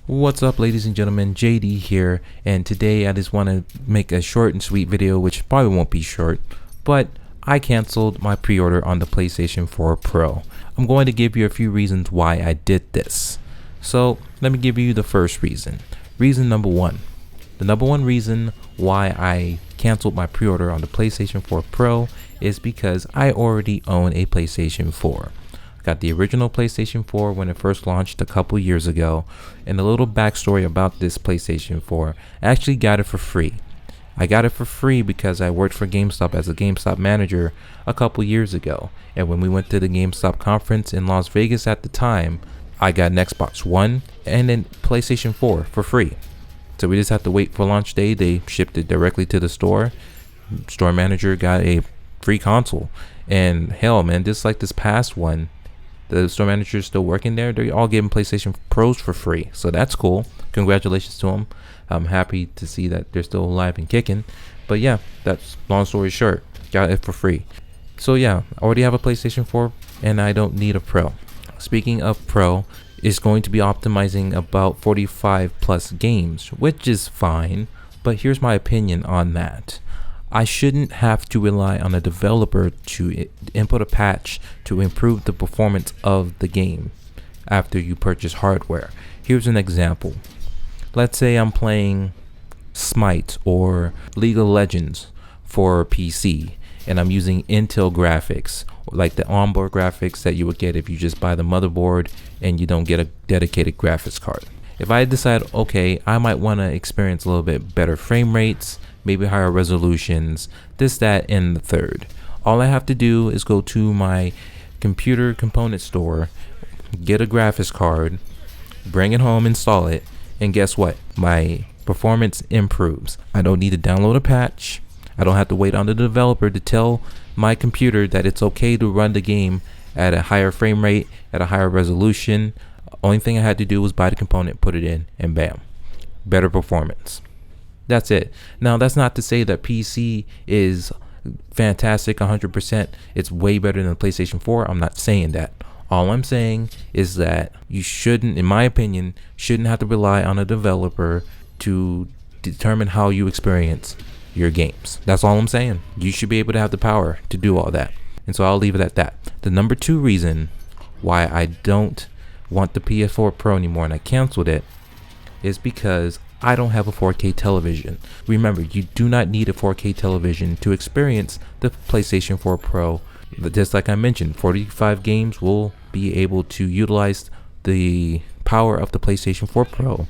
What's up, ladies and gentlemen? JD here, and today I just want to make a short and sweet video, which probably won't be short, but I canceled my pre-order on the PlayStation 4 Pro. I'm going to give you a few reasons why I did this. So let me give you the first reason. Reason number one. The number one reason why I canceled my pre-order on the PlayStation 4 Pro is because I already own a PlayStation 4. Got the original PlayStation 4 when it first launched a couple years ago, and a little backstory about this PlayStation 4. I actually got it for free. I got it for free because I worked for GameStop as a GameStop manager a couple years ago, and when we went to the GameStop conference in Las Vegas at the time, I got an Xbox One and then PlayStation 4 for free. So we just had to wait for launch day. They shipped it directly to the store. Store manager got a free console, and hell, man, just like this past one, the store manager is still working there. They're all giving PlayStation Pros for free. So that's cool. Congratulations to them. I'm happy to see that they're still alive and kicking. But yeah, that's long story short. Got it for free. So yeah, I already have a PlayStation 4 and I don't need a Pro. Speaking of Pro, it's going to be optimizing about 45 plus games, which is fine. But here's my opinion on that. I shouldn't have to rely on a developer to input a patch to improve the performance of the game after you purchase hardware. Here's an example. Let's say I'm playing Smite or League of Legends for PC, and I'm using Intel graphics, like the onboard graphics that you would get if you just buy the motherboard and you don't get a dedicated graphics card. If I decide, okay, I might want to experience a little bit better frame rates, maybe higher resolutions, this, that, and the third. All I have to do is go to my computer component store, get a graphics card, bring it home, install it, and guess what? My performance improves. I don't need to download a patch. I don't have to wait on the developer to tell my computer that it's okay to run the game at a higher frame rate, at a higher resolution. Only thing I had to do was buy the component, put it in, and bam, better performance. That's it. Now, that's not to say that PC is fantastic 100%. It's way better than the PlayStation 4. I'm not saying that. All I'm saying is that you shouldn't, in my opinion, shouldn't have to rely on a developer to determine how you experience your games. That's all I'm saying. You should be able to have the power to do all that. And so I'll leave it at that. The number two reason why I don't want the PS4 Pro anymore and I canceled it is because I don't have a 4K television. Remember, you do not need a 4K television to experience the PlayStation 4 Pro. Just like I mentioned, 45 games will be able to utilize the power of the PlayStation 4 Pro,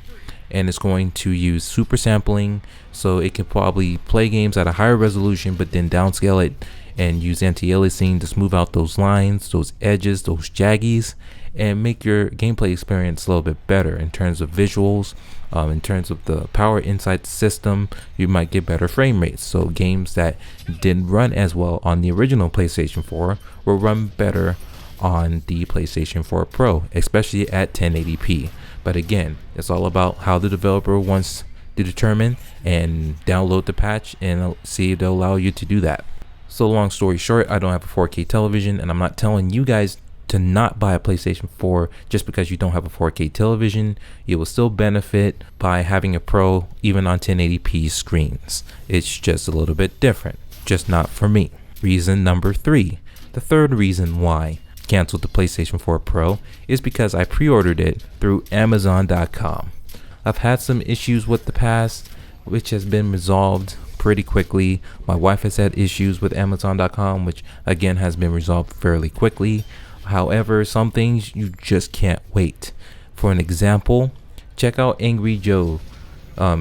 and it's going to use super sampling, so it can probably play games at a higher resolution but then downscale it and use anti-aliasing to smooth out those lines, those edges, those jaggies, and make your gameplay experience a little bit better in terms of visuals. In terms of the power inside the system, you might get better frame rates. So games that didn't run as well on the original PlayStation 4 will run better on the PlayStation 4 Pro, especially at 1080p. But again, it's all about how the developer wants to determine and download the patch and see if they'll allow you to do that. So long story short, I don't have a 4K television, and I'm not telling you guys to not buy a PlayStation 4 just because you don't have a 4K television. You will still benefit by having a Pro even on 1080p screens. It's just a little bit different, just not for me. Reason number three. The third reason why I canceled the PlayStation 4 Pro is because I pre-ordered it through Amazon.com. I've had some issues with the past, which has been resolved pretty quickly. My wife has had issues with Amazon.com, which again has been resolved fairly quickly. However, some things you just can't wait. For an example, check out Angry Joe.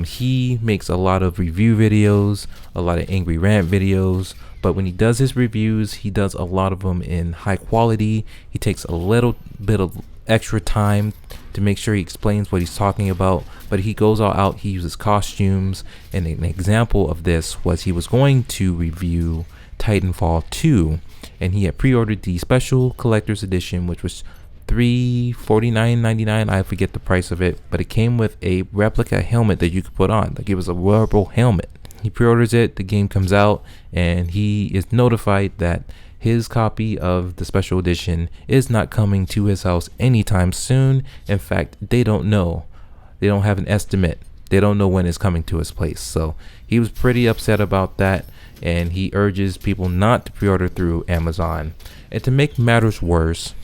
He makes a lot of review videos, a lot of angry rant videos, but when he does his reviews, he does a lot of them in high quality. He takes a little bit of extra time to make sure he explains what he's talking about, but he goes all out. He uses costumes, and an example of this was he was going to review Titanfall 2, and he had pre-ordered the special collector's edition, which was $349.99. I forget the price of it, but it came with a replica helmet that you could put on, like it was a wearable helmet. He pre-orders it, the game comes out, and he is notified that his copy of the special edition is not coming to his house anytime soon. In fact, they don't know they don't have an estimate. They don't know when it's coming to his place. So he was pretty upset about that, and he urges people not to pre-order through Amazon. And to make matters worse,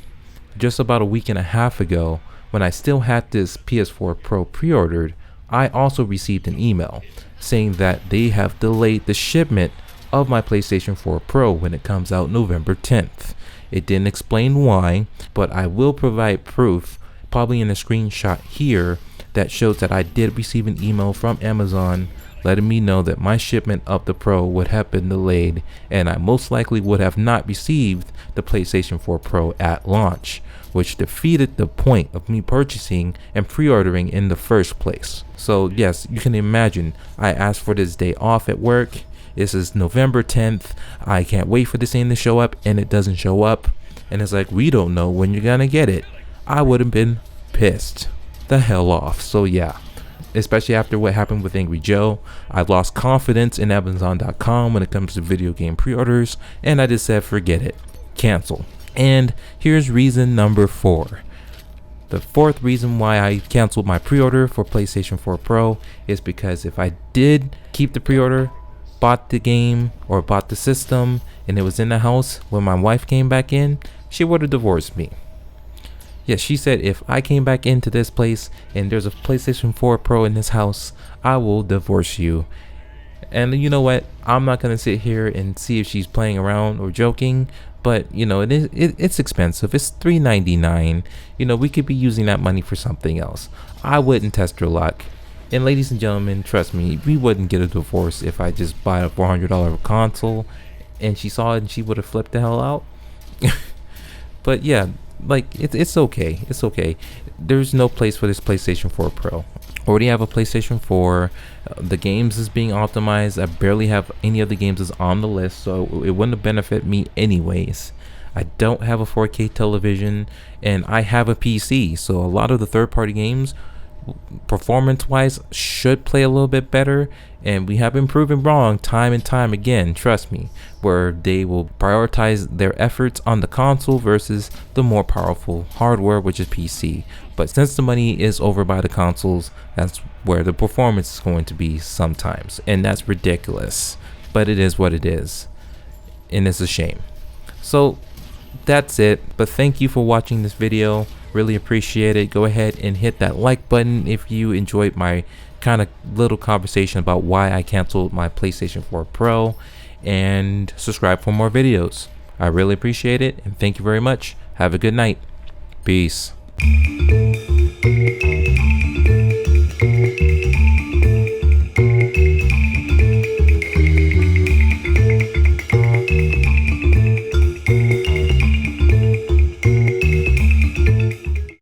just about a week and a half ago, when I still had this PS4 Pro pre-ordered, I also received an email saying that they have delayed the shipment of my PlayStation 4 Pro when it comes out November 10th. It didn't explain why, but I will provide proof, probably in a screenshot here, that shows that I did receive an email from Amazon letting me know that my shipment of the Pro would have been delayed, and I most likely would have not received the PlayStation 4 Pro at launch, which defeated the point of me purchasing and pre-ordering in the first place. So yes, you can imagine, I asked for this day off at work. This is November 10th. I can't wait for this thing to show up, and it doesn't show up. And it's like, we don't know when you're gonna get it. I would have been pissed the hell off. So yeah, especially after what happened with Angry Joe, I've lost confidence in Amazon.com when it comes to video game pre-orders, and I just said forget it, cancel. And here's reason number 4. The fourth reason why I canceled my pre-order for PlayStation 4 Pro is because if I did keep the pre-order, bought the game or bought the system, and it was in the house when my wife came back in, she would have divorced me. Yes, she said if I came back into this place and there's a PlayStation 4 Pro in this house, I will divorce you. And you know what? I'm not gonna sit here and see if she's playing around or joking, but you know, it's expensive. It's $3.99. You know, we could be using that money for something else. I wouldn't test her luck. And ladies and gentlemen, trust me, we wouldn't get a divorce if I just buy a $400 console and she saw it and she would have flipped the hell out. But yeah, like it's okay. It's okay. There's no place for this PlayStation 4 Pro. Already have a PlayStation 4. The games is being optimized. I barely have any of the games is on the list, so it wouldn't benefit me anyways. I don't have a 4K television, and I have a PC, so a lot of the third-party games, performance-wise, should play a little bit better, and we have been proven wrong time and time again, trust me, where they will prioritize their efforts on the console versus the more powerful hardware, which is PC. But since the money is over by the consoles, that's where the performance is going to be sometimes, and that's ridiculous, but it is what it is, and it's a shame. So that's it, but thank you for watching this video. Really appreciate it. Go ahead and hit that like button if you enjoyed my kind of little conversation about why I canceled my PlayStation 4 Pro, and subscribe for more videos. I really appreciate it, and thank you very much. Have a good night. Peace.